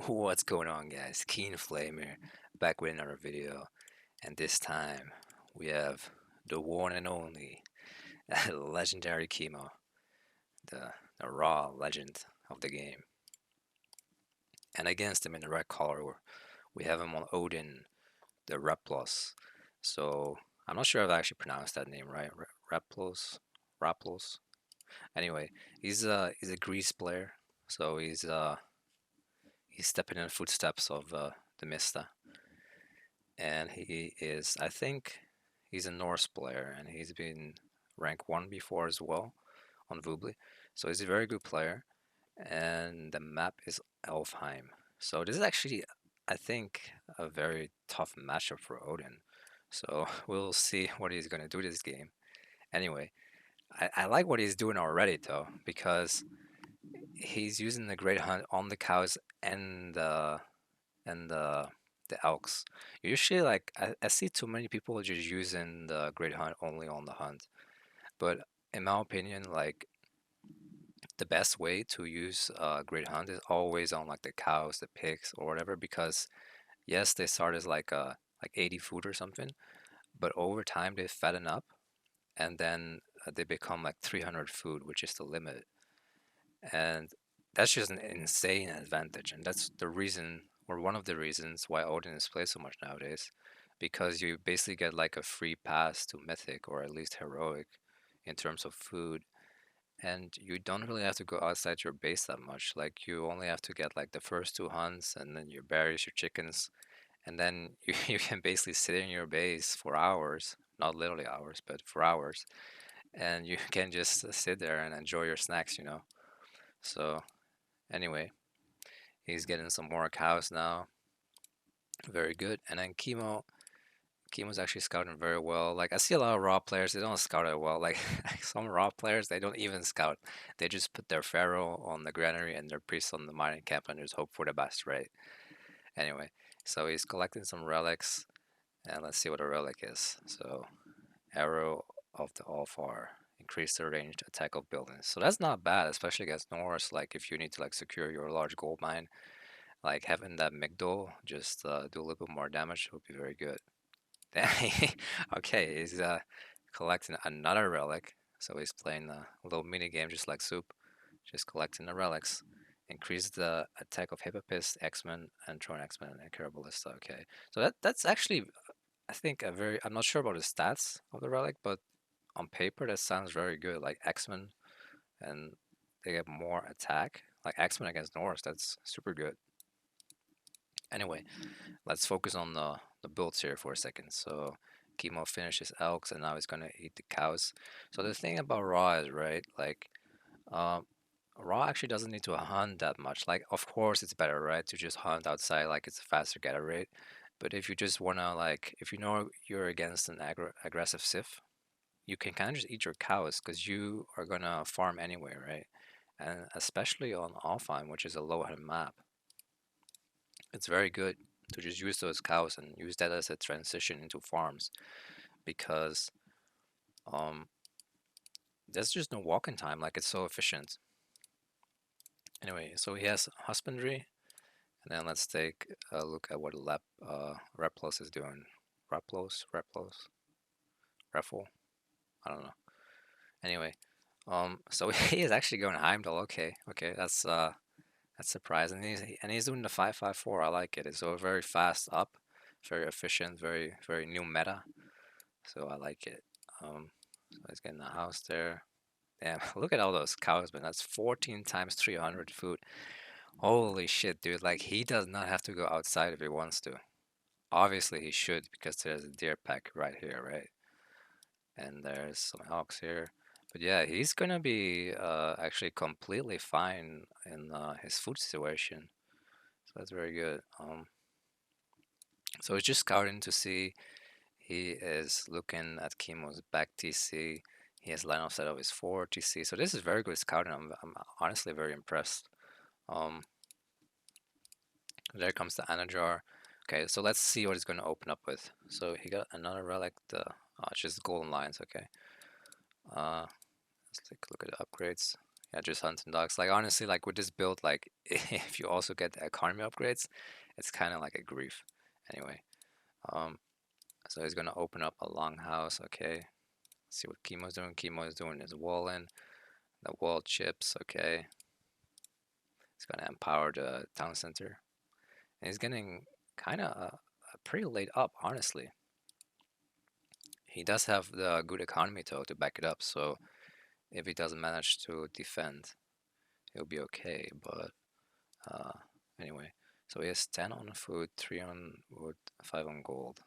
What's going on, guys? Keen Flame here, back with another video, and this time we have the one and only legendary Kimo, the raw legend of the game. And against him in the red color, we have him on Odin, the Replos. So I'm not sure if I actually pronounced that name right. Replos, Raplos. Anyway, he's a Greece player, so he's stepping in the footsteps of the Mista. And he is, I think, he's a Norse player, and he's been rank 1 before as well on Vubli. So he's a very good player, and the map is Alfheim. So this is actually, I think, a very tough matchup for Odin. So we'll see what he's going to do this game. Anyway, I like what he's doing already, though, because he's using the Great Hunt on the cows and the elks. Usually, like I see too many people just using the Great Hunt only on the hunt. But in my opinion, like the best way to use Great Hunt is always on like the cows, the pigs, or whatever. Because yes, they start as like 80 food or something, but over time they fatten up, and then they become like 300 food, which is the limit. And that's just an insane advantage, and that's the reason, or one of the reasons, why Odin is played so much nowadays, because you basically get like a free pass to mythic or at least heroic in terms of food, and you don't really have to go outside your base that much. Like you only have to get like the first two hunts and then your berries, your chickens, and then you can basically sit in your base for hours, not literally hours, but for hours, and you can just sit there and enjoy your snacks. So anyway, he's getting some more cows now. Very good. And then Kimo's actually scouting very well. Like I see a lot of raw players, they don't scout it well. Like some raw players, they don't even scout. They just put their pharaoh on the granary and their priest on the mining camp and just hope for the best, right? Anyway, so he's collecting some relics, and let's see what a relic is. So arrow of the Alfar. Increase the ranged attack of buildings. So that's not bad, especially against Norse. Like if you need to like secure your large gold mine, like having that Migdol just do a little bit more damage would be very good. Okay, he's collecting another relic. So he's playing a little mini game just like Soup, just collecting the relics. Increase the attack of Hippopis, X-Men, and Tron X-Men, and Caraballista. Okay, so that's actually, I think, a very. I'm not sure about the stats of the relic, but on paper that sounds very good. Like X-Men, and they get more attack. Like X-Men against Norse, that's super good. Anyway, let's focus on the builds here for a second. So Kimo finishes elks and now he's gonna eat the cows. So the thing about raw is, right, like um raw actually doesn't need to hunt that much. Like of course it's better, right, to just hunt outside, like it's a faster gather rate. But if you just wanna, like, if you know you're against an aggressive Sith, you can kind of just eat your cows because you are gonna farm anyway, right? And especially on Alfheim, which is a low-hand map, it's very good to just use those cows and use that as a transition into farms because um there's just no walking time. Like it's so efficient. Anyway, so he has husbandry, and then let's take a look at what Replos is doing. Replos, Raffle. I don't know. Anyway, so he is actually going Heimdall. Okay, that's surprising. And he's doing the 5-5-4. I like it. It's so very fast up, very efficient, very new meta. So I like it. So he's getting a house there. Damn, look at all those cows, man. That's 14 times 300 food. Holy shit, dude. Like, he does not have to go outside if he wants to. Obviously, he should because there's a deer pack right here, right? And there's some elks here. But yeah, he's gonna be actually completely fine in his food situation. So that's very good. So he's just scouting to see. He is looking at Kimo's back TC. He has line of sight of his forward TC. So this is very good scouting. I'm honestly very impressed. Um, there comes the Anajar. Okay, so let's see what he's going to open up with. So he got another relic, the just golden lines. Okay, let's take a look at the upgrades. Yeah, just hunting dogs. Like honestly, like with this build, like if you also get the economy upgrades, it's kind of like a grief. Anyway, um, so he's gonna open up a longhouse. Okay, see what Kimo's doing. Kimo is doing his wall in the wall chips. Okay, he's gonna empower the town center. And he's getting kind of pretty laid up, honestly. He does have the good economy though to back it up. So if he doesn't manage to defend, he'll be okay. But uh, anyway, so he has 10 on food, 3 on wood, 5 on gold.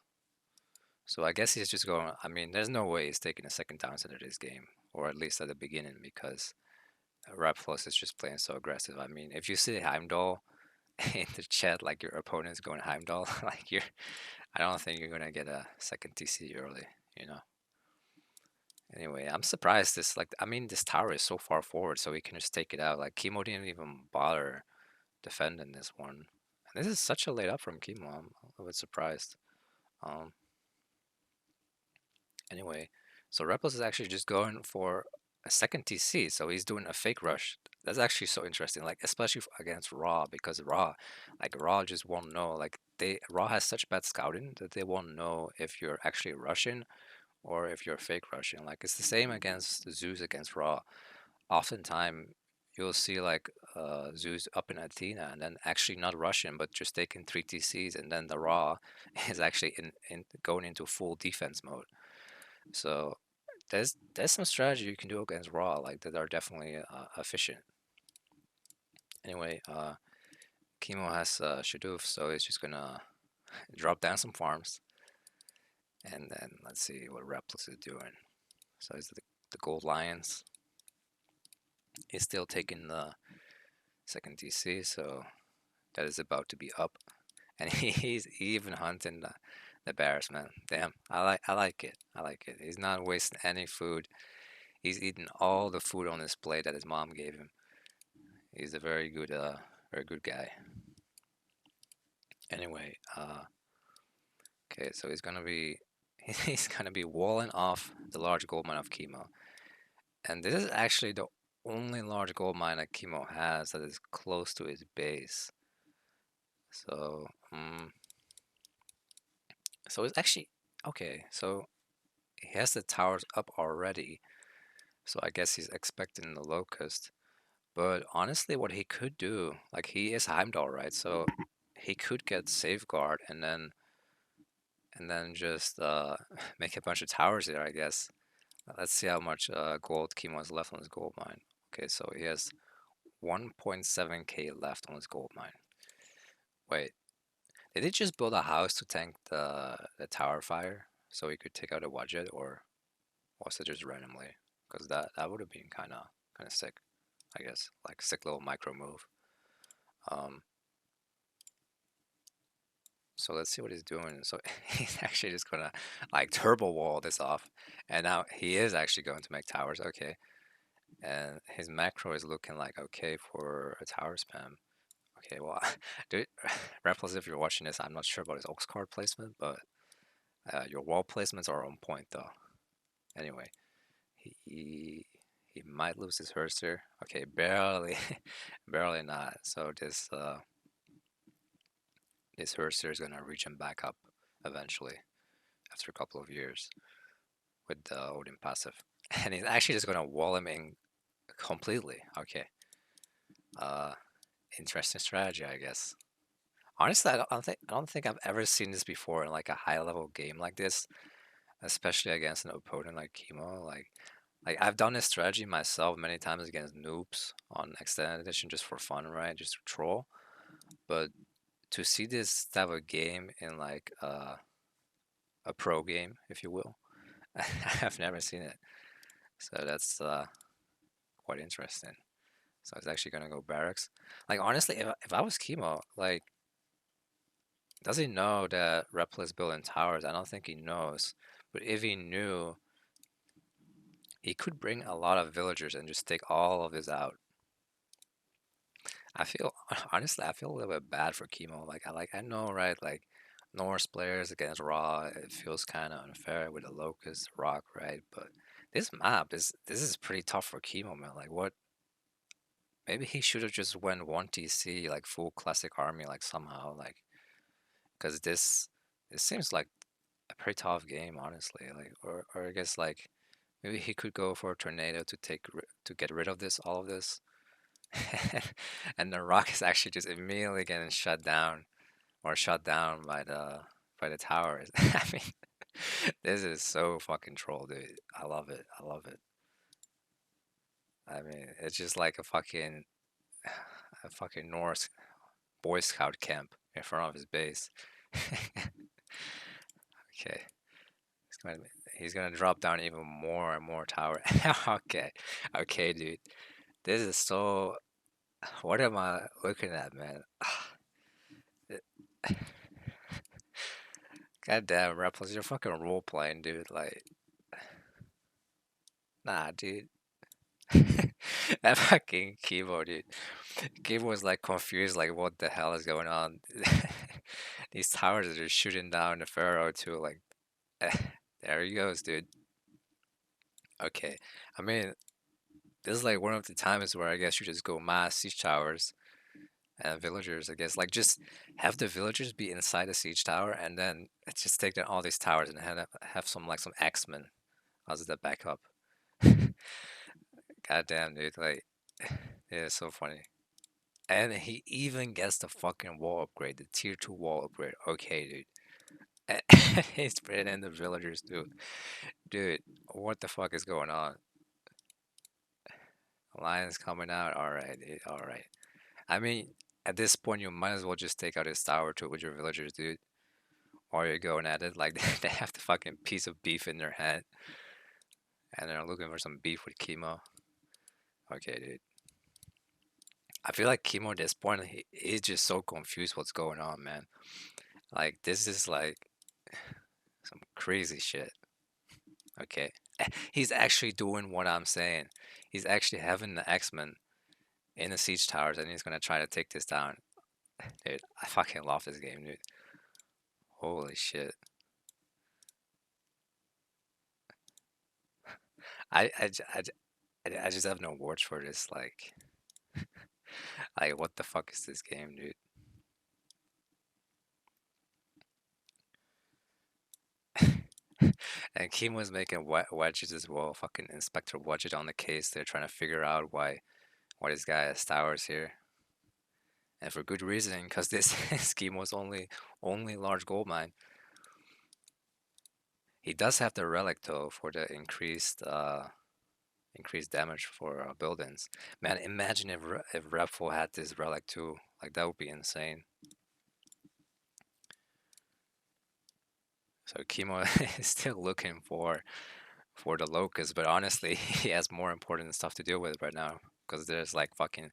So I guess he's just going. I mean, there's no way he's taking a second down center this game, or at least at the beginning, because Ruffles is just playing so aggressive. I mean, if you see Heimdall in the chat, like your opponent's going Heimdall, like I don't think you're gonna get a second TC early. You know. Anyway, I'm surprised this like I mean this tower is so far forward, so we can just take it out. Like Kimo didn't even bother defending this one. And this is such a late up from Kimo. I'm a little bit surprised. Um, anyway, so Repos is actually just going for a second TC, so he's doing a fake rush. That's actually so interesting, like especially against Raw, because Raw just won't know. Like Raw has such bad scouting that they won't know if you're actually rushing or if you're fake rushing. Like it's the same against Zeus against Raw. Oftentimes you'll see like Zeus up in Athena and then actually not rushing but just taking 3 TCs, and then the Raw is actually in going into full defense mode. So there's some strategy you can do against Raw like that are definitely efficient. Anyway, Kimo has Shadoof, so he's just gonna drop down some farms, and then let's see what Replis is doing. So it's the Gold Lions. He's still taking the second TC, so that is about to be up. And he's even hunting the bears, man. Damn, I like it. I like it. He's not wasting any food. He's eating all the food on his plate that his mom gave him. He's a very good guy. Anyway, okay, so he's gonna be he's gonna be walling off the large gold mine of Kimo, and this is actually the only large gold mine that Kimo has that is close to his base. So, so it's actually okay. So he has the towers up already. So I guess he's expecting the locust. But honestly, what he could do, like he is Heimdall, right? So he could get safeguard and then just make a bunch of towers there, I guess. Let's see how much gold Kimo has left on his gold mine. Okay, so he has 1.7k left on his gold mine. Wait, did he just build a house to tank the tower fire so he could take out a budget, or was it just randomly? Because that would have been kind of sick, I guess, like sick little micro move. Um, so let's see what he's doing. So he's actually just gonna like turbo wall this off, and now he is actually going to make towers. Okay, and his macro is looking like okay for a tower spam. Okay, well, dude, Raffles, if you're watching this, I'm not sure about his Ox card placement, but your wall placements are on point though. Anyway, he he might lose his Herster. Okay, barely, barely not. So this Herster is gonna reach him back up eventually after a couple of years with the Odin passive, and he's actually just gonna wall him in completely. Okay, uh, interesting strategy, I guess. Honestly, I don't think I've ever seen this before in like a high level game like this, especially against an opponent like Kimo. Like I've done this strategy myself many times against noobs on extended edition just for fun, right? Just to troll. But to see this type of game in like a pro game, if you will, I've never seen it. So that's quite interesting. So it's actually gonna go barracks. Like honestly, if I was Kimo, like does he know that Repl is building towers? I don't think he knows. But if he knew, he could bring a lot of villagers and just take all of this out. I feel honestly, I feel a little bit bad for Kimo. I know, right? Like Norse players against Raw, it feels kind of unfair with the Locust Rock, right? But this map, this is pretty tough for Kimo, man. Like maybe he should have just went one TC like full classic army like somehow like because this it seems like a pretty tough game honestly like or I guess like maybe he could go for a tornado to to get rid of this all of this and the rock is actually just immediately getting shut down or shut down by the towers. I mean, this is so fucking troll, dude. I love it. I love it. I mean, it's just like a fucking Norse Boy Scout camp in front of his base. Okay, he's gonna he's gonna drop down even more and more tower. Okay, okay, dude. This is so. What am I looking at, man? God damn, Ruffles, you're fucking role playing, dude. Like, nah, dude. That fucking Kimo, dude. Kimo was like confused, like, what the hell is going on? These towers are just shooting down the Pharaoh too. Like, there he goes, dude. Okay, I mean, this is like one of the times where I guess you just go mass siege towers and villagers. I guess like just have the villagers be inside the siege tower, and then just take down all these towers and have some like some X-Men as the backup. God damn, dude. Like, yeah, it's so funny. And he even gets the fucking wall upgrade, the tier 2 wall upgrade. Okay, dude. And he's bringing in the villagers, dude. Dude, what the fuck is going on? Lion's coming out. Alright, dude. Alright. I mean, at this point, you might as well just take out his tower too with your villagers, dude. Or you're going at it like they have the fucking piece of beef in their hand. And they're looking for some beef with Kimo. Okay, dude. I feel like Kimo at this point, he's just so confused what's going on, man. Like, this is like some crazy shit. Okay. He's actually doing what I'm saying. He's actually having the X-Men in the siege towers and he's gonna try to take this down. Dude, I fucking love this game, dude. Holy shit. I just have no words for this. Like, what the fuck is this game, dude? And Kim was making wedges as well. Fucking Inspector Wedget on the case. They're trying to figure out why this guy has towers here, and for good reason, because this scheme was only large gold mine. He does have the relic though for the increased damage for buildings. Man, imagine if Repful had this relic too. Like that would be insane. So Kimo is still looking for the locust, but honestly, he has more important stuff to deal with right now because there's like fucking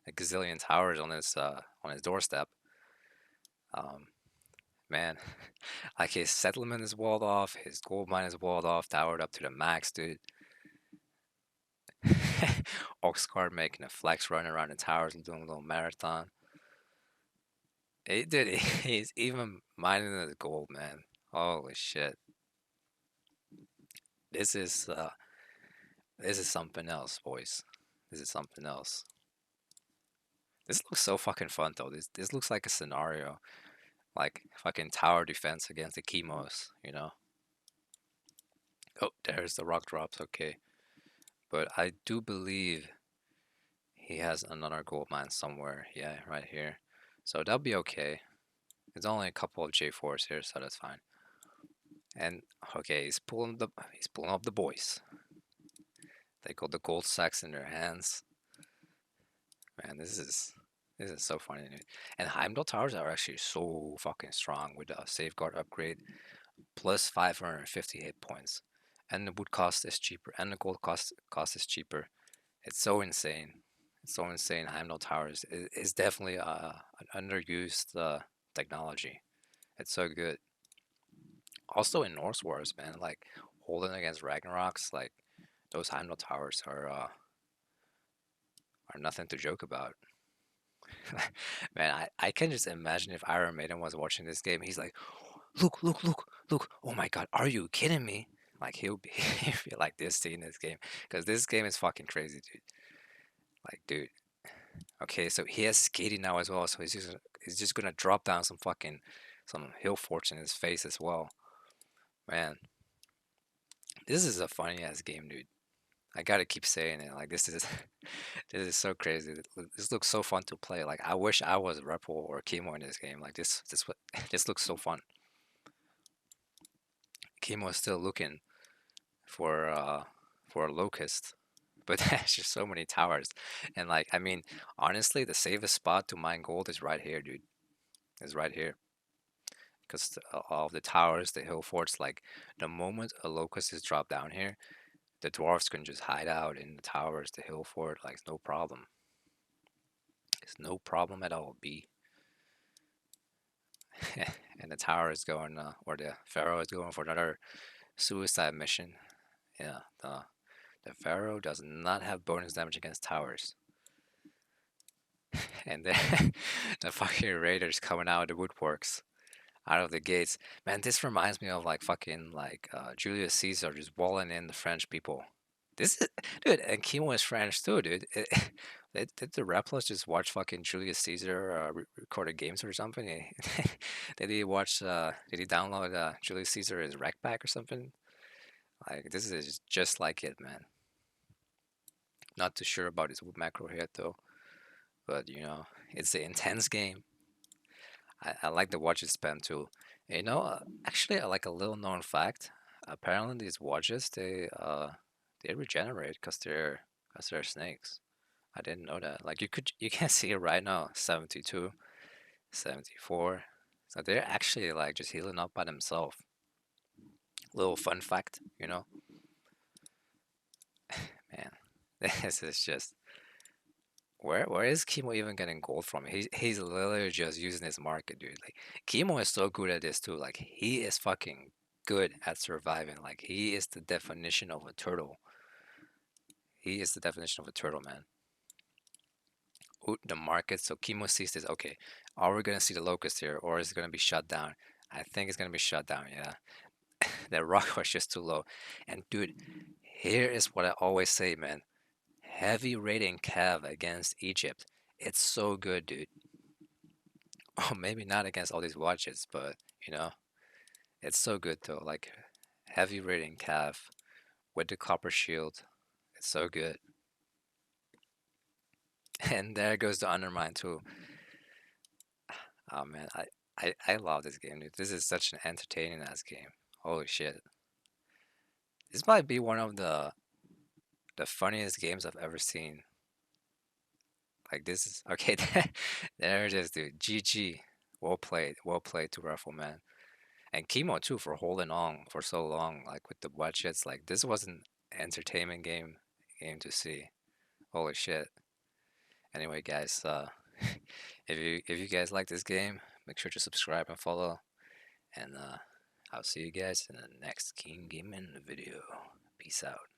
a gazillion towers on his doorstep. Um, man, like his settlement is walled off, his gold mine is walled off, towered up to the max, dude. Oxcart making a flex run around the towers and doing a little marathon. He did. He's even mining the gold, man. Holy shit! This is uh, this is something else, boys. This is something else. This looks so fucking fun though. This looks like a scenario, like fucking tower defense against the chemos, you know. Oh, there's the rock drops. Okay, but I do believe he has another gold mine somewhere. Yeah, right here. So that'll be okay. It's only a couple of J4s here, so that's fine. And okay, he's pulling up the boys. They got the gold sacks in their hands. Man, this is so funny, dude. And Heimdall towers are actually so fucking strong with a safeguard upgrade plus 550 hit points, and the wood cost is cheaper, and the gold cost is cheaper. It's so insane. It's so insane. Heimdall towers is definitely an underused technology. It's so good. Also in Norse wars, man, like holding against Ragnaroks, like those Heimdall towers are nothing to joke about. Man, I can just imagine if Iron Maiden was watching this game, he's like, look, look, look, look, oh my god, are you kidding me? Like he'll be like this seeing this game. Because this game is fucking crazy, dude. Like, dude. Okay, so he has skating now as well, so he's just gonna drop down some hill forts in his face as well. Man, this is a funny ass game, dude. I gotta keep saying it. Like this is this is so crazy. This looks so fun to play. Like I wish I was Repul or Kimo in this game. Like this what this looks so fun. Kimo is still looking for uh for a locust, but there's just so many towers. And like I mean, honestly, the safest spot to mine gold is right here, dude. Is right here because all the towers, the hill forts. Like the moment a locust is dropped down here, the dwarves can just hide out in the towers, the hill fort. Like no problem. It's no problem at all. B. And the tower is going, or the pharaoh is going for another suicide mission. Yeah, the pharaoh does not have bonus damage against towers, and then the fucking raiders coming out of the woodworks, out of the gates. Man, this reminds me of like fucking like Julius Caesar just walling in the French people. This is, dude, and Kimo is French too, dude. Did the Replos just watch fucking Julius Caesar recorded games or something? Did he watch? Did he download Julius Caesar his rec pack or something? Like this is just like it, man. Not too sure about his macro here though, but it's an intense game. I like the watches spam too. Actually, I like a little known fact. Apparently, these watches they regenerate because they're snakes. I didn't know that. Like you can see it right now, 72, 74. So they're actually like just healing up by themselves. Little fun fact. Man, this is just where is Kimo even getting gold from? He's literally just using his market, dude. Like Kimo is so good at this too. Like he is fucking good at surviving. Like he is the definition of a turtle. He is the definition of a turtle, man. The market. So Kimo sees this. Okay, are we gonna see the locust here, or is it gonna be shut down? I think it's gonna be shut down. Yeah, that rock was just too low. And dude, here is what I always say, man. Heavy rating Cav against Egypt. It's so good, dude. Oh, maybe not against all these watches, but you know, it's so good though. Like heavy rating Cav with the copper shield. It's so good. And there goes the undermine too. Oh man, I love this game, dude. This is such an entertaining ass game. Holy shit. This might be one of the funniest games I've ever seen. Like this is okay. There it is, dude. GG. Well played to Ruffle, man. And Kimo too for holding on for so long, like with the budgets. Like this was an entertainment game to see. Holy shit. Anyway, guys, if you guys like this game, make sure to subscribe and follow. And I'll see you guys in the next King Gaming video. Peace out.